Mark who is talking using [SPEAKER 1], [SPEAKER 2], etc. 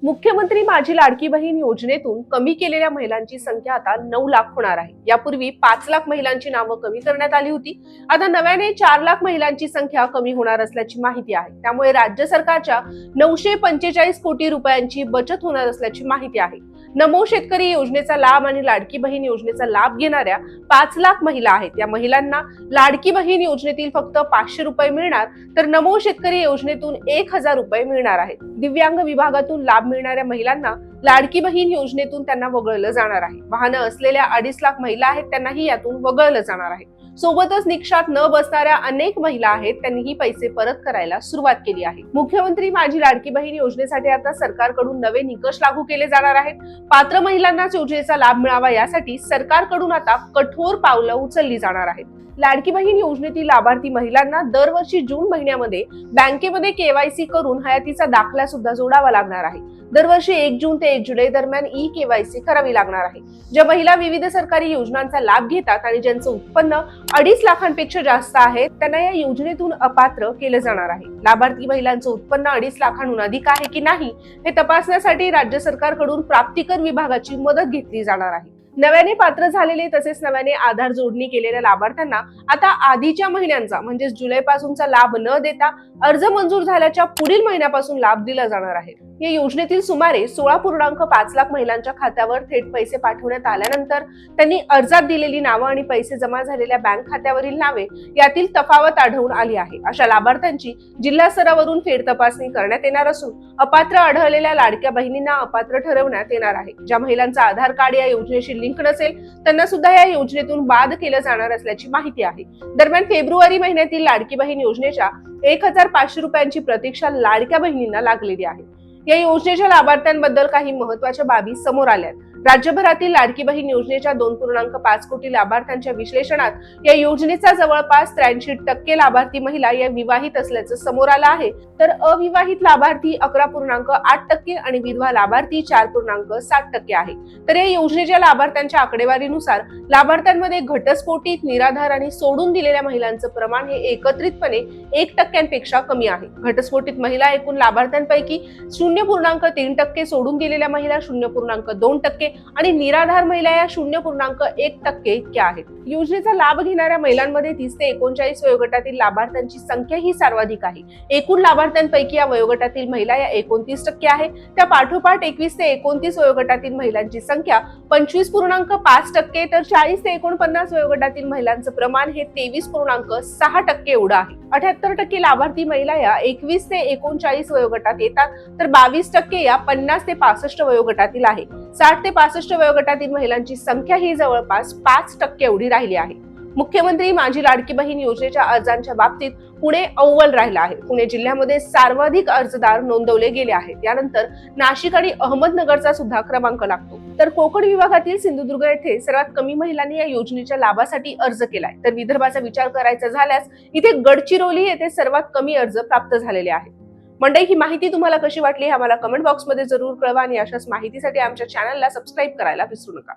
[SPEAKER 1] मुख्यमंत्री माझी लाडकी बहीण योजनेतून कमी केलेल्या महिलांची संख्या आता 9 लाख होणार आहे। यापूर्वी 5 लाख महिलांची नावं कमी करण्यात आली होती। आता नव्याने 4 लाख महिलांची संख्या कमी होणार असल्याची माहिती आहे। त्यामुळे राज्य सरकारच्या 945 कोटी रुपयांची बचत होणार असल्याची माहिती आहे। नमो शेतकरी योजनेचा लाभ आणि लाडकी बहीण योजनेचा लाभ घेणाऱ्या 5 लाख महिला आहेत। या महिलांना लाडकी बहीण योजनेतील फक्त 500 रुपये मिळणार, तर नमो शेतकरी योजनेतून 1000 रुपये मिळणार आहेत। दिव्यांग विभागातून लाभ मिळणाऱ्या महिलांना लाडकी बहीण योजनेतून त्यांना वगळलं जाणार आहे। वाहनं असलेल्या 2.5 लाख महिला आहेत, त्यांनाही यातून वगळलं जाणार आहे। सोबतच निकषात न बसणाऱ्या अनेक महिला आहेत, त्यांनीही पैसे परत करायला सुरुवात केली आहे। मुख्यमंत्री माझी लाडकी बहीण योजनेसाठी आता सरकारकडून नवे निकष लागू केले जाणार आहेत। पात्र महिलांनाच योजनेचा लाभ मिळावा यासाठी सरकारकडून आता कठोर पावलं उचलली जाणार आहेत। लाडकी बहीण योजनेतील लाभार्थी महिलांना दरवर्षी जून महिन्यामध्ये बँकेमध्ये केवायसी करून हयातीचा दाखला सुद्धा जोडावा लागणार आहे। दरवर्षी 1 जून ते 1 जुलै दरम्यान केवायसी करावी लागणार आहे। ज्या महिला विविध सरकारी योजनांचा लाभ घेतात आणि ज्यांचं उत्पन्न 2.5 लाखांपेक्षा जास्त आहे, त्यांना या योजनेतून अपात्र केले जाणार आहे। लाभार्थी महिलांचं उत्पन्न 2.5 लाखांहून अधिक आहे की नाही हे तपासण्यासाठी राज्य सरकारकडून प्राप्तिकर विभागाची मदत घेतली जाणार आहे। नव्याने पात्र झालेले तसेच नव्याने आधार जोडणी केलेल्या लाभार्थ्यांना आता आधीच्या महिन्यांचा म्हणजे जुलै पासूनचा लाभ न देता अर्ज मंजूर झाल्याच्या पुढील महिन्यापासून लाभ दिला जाणार आहे। या योजनेतील सुमारे 16.5 लाख महिलांच्या खात्यावर थेट पैसे पाठवण्यात आल्यानंतर त्यांनी अर्जात दिलेली नावं आणि पैसे जमा झालेल्या बँक खात्यावरील नावे यातील तफावत आढळून आली आहे। अशा लाभार्थ्यांची जिल्हा स्तरावरून फेर तपासणी करण्यात येणार असून अपात्र आढळलेल्या लाडक्या बहिणींना अपात्र ठरवण्यात येणार आहे। ज्या महिलांचा आधार कार्ड या योजनेशी लिंक नसेल त्यांना सुद्धा या योजनेतून बाद केलं जाणार असल्याची माहिती आहे। दरम्यान फेब्रुवारी महिन्यातील लाडकी बहीण योजनेच्या 1500 रुपयांची प्रतीक्षा लाडक्या बहिणींना लागलेली आहे। या योजनेच्या लाभार्थ्यांबद्दल काही महत्त्वाच्या बाबी समोर आल्यात। राज्यभरातील लाडकी बहीण योजनेच्या 2.5 कोटी लाभार्थ्यांच्या विश्लेषणात या योजनेचा जवळपास 83% लाभार्थी महिला या विवाहित असल्याचं समोर आलं आहे, तर अविवाहित लाभार्थी 11.8% आणि विधवा लाभार्थी 4.7% आहे। तर या योजनेच्या लाभार्थ्यांच्या आकडेवारीनुसार लाभार्थ्यांमध्ये घटस्फोटित, निराधार आणि सोडून दिलेल्या महिलांचं प्रमाण हे एकत्रितपणे 1% कमी आहे। घटस्फोटित महिला एकूण लाभार्थ्यांपैकी 0.3%, सोडून गेलेल्या महिला 0.2% आणि निराधार महिला या 0.1% इतक्या आहेत। योजनेचा लाभ घेणाऱ्या महिलांमध्ये 30 ते 39 वयोगटातील लाभार्थ्यांची संख्या ही सर्वाधिक आहे। एकूण लाभार्थ्यांपैकी या वयोगटातील महिला या 29% आहे। त्या पाठोपाठ 21 ते 29 वयोगटातील महिलांची संख्या 25.5%, तर 40 ते 49 वयोगटातील महिलांचं प्रमाण हे 23.6% एवढं आहे। 78% लाभार्थी महिला या 21 ते 39 वयोगटात येतात, तर 22% या 50 ते 65 वयोगटातील आहे। 60 ते 65 वयोगटातील महिलांची संख्या ही जवळपास 5% एवढी राहिली आहे। मुख्यमंत्री माझी लाडकी बहीण योजनेच्या अर्जांच्या बाबतीत पुणे अव्वल राहिला आहे। पुणे जिल्ह्यामध्ये सर्वाधिक अर्जदार नोंदवले गेले आहेत। यानंतर नाशिक आणि अहमदनगरचा सुद्धा क्रमांक लागतो। तर कोकण विभागातील सिंधुदुर्ग येथे सर्वात कमी महिलांनी या योजनेच्या लाभासाठी अर्ज केलाय। तर विदर्भाचा विचार करायचा झाल्यास इथे गडचिरोली येथे सर्वात कमी अर्ज प्राप्त झालेले आहेत। मंडळी, ही माहिती तुम्हाला कशी वाटली हे आम्हाला कमेंट बॉक्समध्ये जरूर कळवा आणि अशाच माहितीसाठी आमच्या चॅनलला सबस्क्राईब करायला विसरू नका।